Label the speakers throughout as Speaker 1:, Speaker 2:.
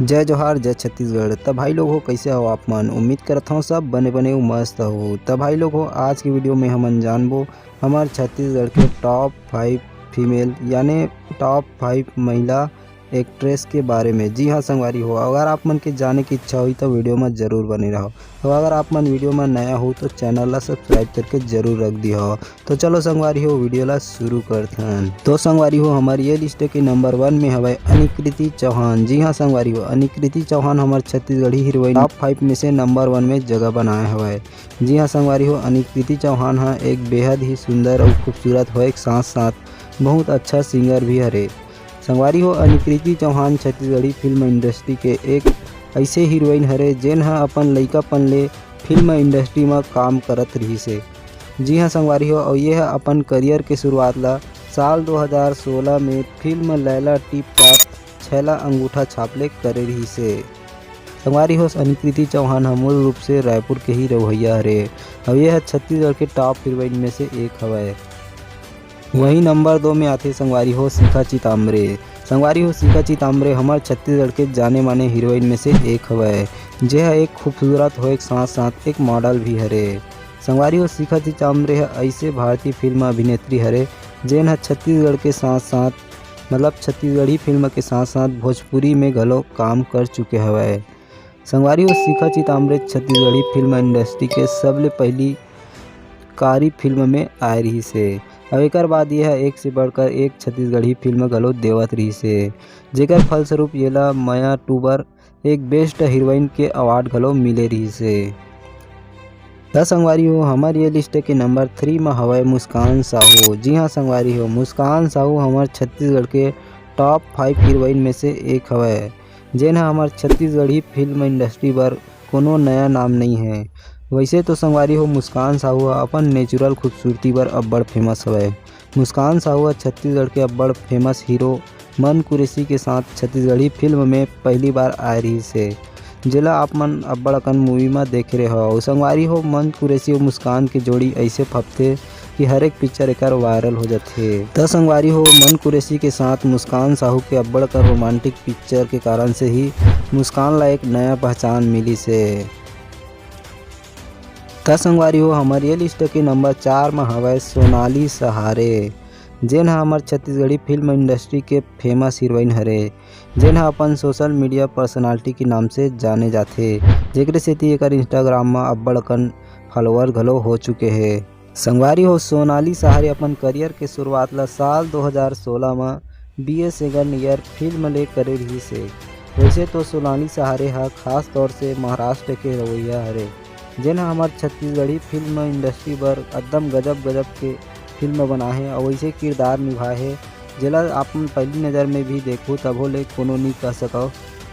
Speaker 1: जय जोहार जय छत्तीसगढ़। तब भाई लोग हो कैसे हो आप मन। उम्मीद करता हूँ सब बने बने मस्त हो। तब भाई लोग हो आज की वीडियो में हम जानबो हमारे छत्तीसगढ़ के टॉप 5 फीमेल यानी टॉप 5 महिला एक्ट्रेस के बारे में। जी हाँ संगवारी हो, अगर आप मन के जाने की इच्छा हुई तो वीडियो में ज़रूर बने रहो। तो अगर आप मन वीडियो में नया हो तो चैनल ला सब्सक्राइब करके ज़रूर रख दी हो। तो चलो संगवारी हो वीडियो ला शुरू करते हैं। तो संगवारी हो हमारी ये लिस्ट के नंबर 1 में हवे अनिकृति चौहान। जी हाँ संगवारी हो, अनिकृति चौहान हमारे छत्तीसगढ़ी हीरोइन टॉप 5 में से नंबर 1 में जगह बनाए हवे। जी हाँ संगवारी हो, अनिकृति चौहान हाँ एक बेहद ही सुंदर और खूबसूरत हो, एक साथ साथ बहुत अच्छा सिंगर भी हरे। संगवारी हो, अनिकृति चौहान छत्तीसगढ़ी फिल्म इंडस्ट्री के एक ऐसे हीरोइन हरे जेन हा अपन लइकापन ले फिल्म इंडस्ट्री में काम करत रही से। जी हाँ संगवारी हो, और ये है अपन करियर के शुरुआत ला साल 2016 में फिल्म लैला टिप टाप छैला अंगूठा छापले करे रही से। संगवारी हो, अनिकृति चौहान मूल रूप से रायपुर के ही रवैया हरे और यह है छत्तीसगढ़ के टॉप हीरोइन में से एक हवे। वहीं नंबर 2 में आते संगवारी हो शिखा चिताम्बरे। संगवारी हो, शिखा चिताम्बरे हमारे छत्तीसगढ़ के जाने माने हीरोइन में से एक हवे, जे है एक खूबसूरत हो, एक साथ साथ एक मॉडल भी हरे। संगवारी हो, शिखा चिताम्बरे है ऐसे भारतीय फिल्म अभिनेत्री हरे जेन छत्तीसगढ़ के साथ साथ मतलब छत्तीसगढ़ी फिल्म के साथ साथ भोजपुरी में घलो काम कर चुके हवे। संगवारी हो, शिखा चिताम्बरे छत्तीसगढ़ी फिल्म इंडस्ट्री के सबले पहली कारी फिल्म में आए रही से। और एक बाद यह एक से बढ़कर एक छत्तीसगढ़ी फिल्म घलो देवत रही से, जेकर फलस्वरूप येला माया टूबर एक बेस्ट हीरोइन के अवार्ड घलो मिले रही से। संगवारी हो, हमारी ये लिस्ट के नंबर 3 में हवे मुस्कान साहू। जी हाँ संगवारी हो, मुस्कान साहू हमारे छत्तीसगढ़ के टॉप 5 हीरोइन में से एक हवे, जेन हमारे छत्तीसगढ़ी फिल्म इंडस्ट्री पर कोनो नया नाम नहीं है। वैसे तो संगवारी हो, मुस्कान साहू अपन नेचुरल खूबसूरती पर अब्बड़ फेमस हवे। मुस्कान साहू छत्तीसगढ़ के अब्बड़ फेमस हीरो मन कुरैशी के साथ छत्तीसगढ़ी फिल्म में पहली बार आए रही से, जेला आप मन अब्बड़ अकन मूवी में देख रहे हो। संगवारी हो, मन कुरैशी और मुस्कान के जोड़ी ऐसे फपथे कि हर एक पिक्चर एकर वायरल हो जाते। तो संगवारी हो, मन कुरैशी के साथ मुस्कान साहू के अब्बड़ का रोमांटिक पिक्चर के कारण से ही मुस्कान ला एक नया पहचान मिली से। संगवारी हो, हमारी ये लिस्ट के नंबर 4 में हवे सोनाली सहारे, जेन हमारे छत्तीसगढ़ी फिल्म इंडस्ट्री के फेमस हीरोइन हरे, जेन अपन सोशल मीडिया पर्सनालिटी के नाम से जाने जाते, जेकरे सेती एकर इंस्टाग्राम में अब्बड़ अकन फॉलोअर घलो हो चुके हैं। संगवारी हो, सोनाली सहारे अपन करियर के शुरुआत ला साल 2016 में BA सेकंड ईयर फिल्म ले करे रही से। वैसे तो सोनाली सहारे हा खास तौर से महाराष्ट्र के रवैया हरे, जेन हमारे छत्तीसगढ़ी फिल्म इंडस्ट्री पर एकदम गजब के फिल्म बनाए हैं और वैसे किरदार निभाए हैं, जेला अपन पहली नज़र में भी देखो तब ले कोनो नहीं कह सको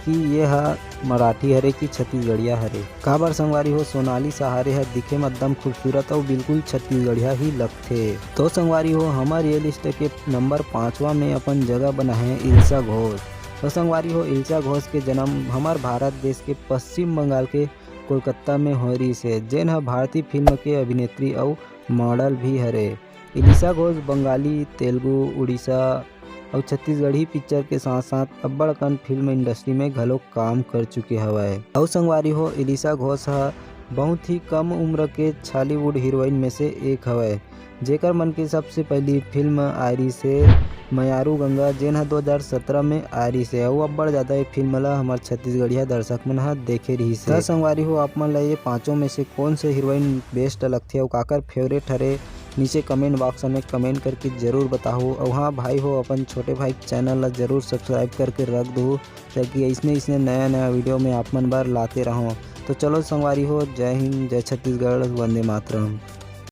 Speaker 1: कि ये है मराठी हरे कि छत्तीसगढ़िया हरे। काबर संगवारी हो, सोनाली सहारे है दिखे में एकदम खूबसूरत और बिल्कुल छत्तीसगढ़िया ही लगते। तो संगवारी हो, हमारे ये लिस्ट के नंबर 5वां में अपन जगह बनाए हैं इल्सा घोष। तो संगवारी हो, इल्सा घोष के जन्म हमारे भारत देश के पश्चिम बंगाल के कोलकाता में हो रही से, जेन है भारतीय फिल्म के अभिनेत्री और मॉडल भी हरे। इल्सा घोष बंगाली, तेलुगु, उड़ीसा और छत्तीसगढ़ी पिक्चर के साथ साथ अब्बड़ अकन फिल्म इंडस्ट्री में घलो काम कर चुके हवे। और संगवारी हो, इल्सा घोष बहुत ही कम उम्र के बॉलीवुड हीरोइन में से एक हवे, जेकर मन के सबसे पहली फिल्म आई रही से मयारू गंगा, जेन 2017 में आई रही से। और अब्बड़ ज़्यादा ये फिल्म ला हमारे छत्तीसगढ़िया दर्शक मन देखे रही से। संगवारी हो, आप मन ला ये पाँचों में से कौन से हीरोइन बेस्ट लगते और काकर फेवरेट हरे, नीचे कमेंट बॉक्स में कमेंट करके ज़रूर बताओ। और हाँ भाई हो, अपन छोटे भाई चैनल ला ज़रूर सब्सक्राइब करके रख दो, ताकि इसने नया वीडियो में आप मन बार लाते रहो। तो चलो संगवारी हो, जय हिंद, जय छत्तीसगढ़, वंदे मातरम।